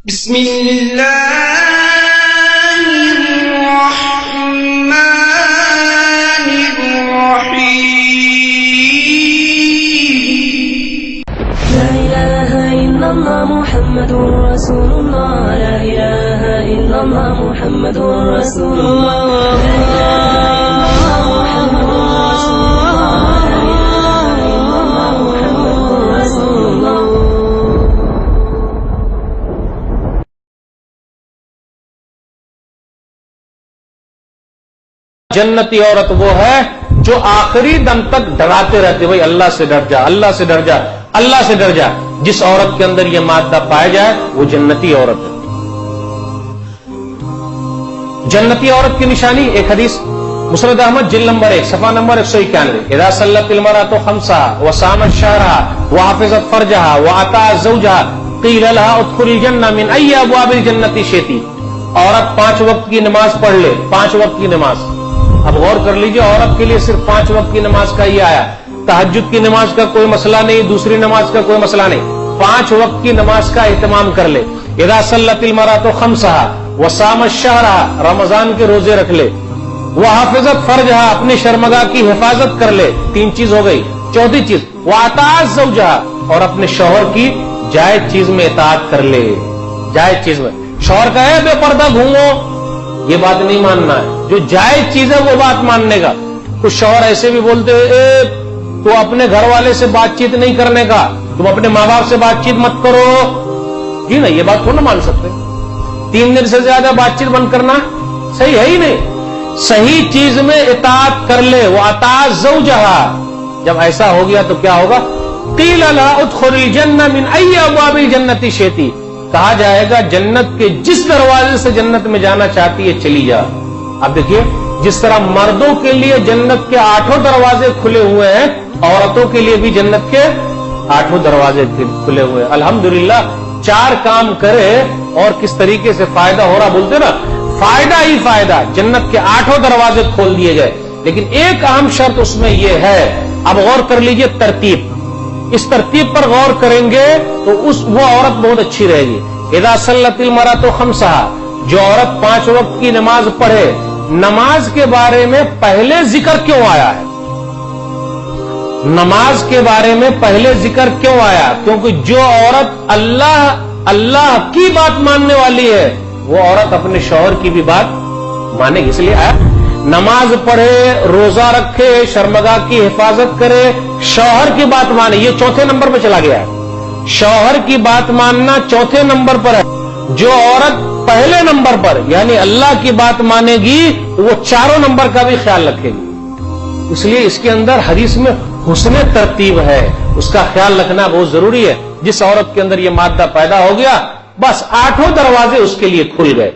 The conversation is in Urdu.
بسم اللہ الرحمن الرحیم لا الہ الا اللہ محمد رسول اللہ لا الہ الا اللہ محمد رسول اللہ لا الہ الا اللہ محمد رسول اللہ جنتی عورت وہ ہے جو آخری دم تک ڈراتے رہتے بھائی اللہ سے ڈر جا، اللہ سے ڈر جا، اللہ سے ڈر جا۔ جس عورت کے اندر یہ مادہ پایا جائے وہ جنتی عورت ہے۔ جنتی عورت کی نشانی ایک حدیث مسند احمد جلد نمبر 1 صفحہ نمبر 191 اذا صلت المرأة خمسها وصامت شهرها وحفظت فرجها وأطاعت زوجها قیل لها ادخل الجنة من أي أبواب الجنة شئت۔ عورت 5 وقت کی نماز پڑھ لے، 5 وقت کی نماز۔ اب غور کر لیجئے، عورت کے لیے صرف 5 وقت کی نماز کا یہ آیا، تہجد کی نماز کا کوئی مسئلہ نہیں، دوسری نماز کا کوئی مسئلہ نہیں، 5 وقت کی نماز کا اہتمام کر لے۔ اذا صلت المرأة خمسها وصامت شهرها، رمضان کے روزے رکھ لے، وحفظت فرجها، اپنے شرمگاہ کی حفاظت کر لے، 3 چیز ہو گئی۔ چوتھی چیز واطاعت زوجها، اور اپنے شوہر کی جائز چیز میں اطاعت کر لے۔ جائز چیز میں شوہر کا ہے بے پردہ گھومو، یہ بات نہیں ماننا ہے، جو جائز چیز ہے وہ بات ماننے کا۔ کچھ شوہر ایسے بھی بولتے تو اپنے گھر والے سے بات چیت نہیں کرنے کا، تم اپنے ماں باپ سے بات چیت مت کرو، جی نہیں، یہ بات تھوڑا نہ مان سکتے۔ 3 دن سے زیادہ بات چیت بند کرنا صحیح ہے ہی نہیں۔ صحیح چیز میں اطاعت کر لے، وہ اطاعت زوجہا۔ جب ایسا ہو گیا تو کیا ہوگا؟ قیل لها ادخل الجنہ من ای ابواب الجنۃ شئت، کہا جائے گا جنت کے جس دروازے سے جنت میں جانا چاہتی ہے چلی جا۔ اب دیکھیے، جس طرح مردوں کے لیے جنت کے 8 دروازے کھلے ہوئے ہیں، عورتوں کے لیے بھی جنت کے 8 دروازے کھلے ہوئے ہیں۔ الحمدللہ 4 کام کرے اور کس طریقے سے فائدہ ہو رہا، بولتے نا فائدہ ہی فائدہ، جنت کے 8 دروازے کھول دیے گئے۔ لیکن ایک اہم شرط اس میں یہ ہے، اب غور کر لیجئے ترتیب، اس ترتیب پر غور کریں گے تو وہ عورت بہت اچھی رہے گی۔ اذا صلت المرأة خمسها، جو عورت 5 وقت کی نماز پڑھے، نماز کے بارے میں پہلے ذکر کیوں آیا ہے؟ نماز کے بارے میں پہلے ذکر کیوں آیا؟ کیونکہ جو عورت اللہ کی بات ماننے والی ہے وہ عورت اپنے شوہر کی بھی بات مانے گی، اس لیے آیا۔ نماز پڑھے، روزہ رکھے، شرمگاہ کی حفاظت کرے، شوہر کی بات مانے، یہ 4تھے نمبر پہ چلا گیا ہے۔ شوہر کی بات ماننا 4تھے نمبر پر ہے۔ جو عورت پہلے نمبر پر یعنی اللہ کی بات مانے گی وہ 4 نمبر کا بھی خیال رکھے گی۔ اس لیے اس کے اندر حدیث میں حسن ترتیب ہے، اس کا خیال رکھنا بہت ضروری ہے۔ جس عورت کے اندر یہ مادہ پیدا ہو گیا، بس 8 دروازے اس کے لیے کھل گئے۔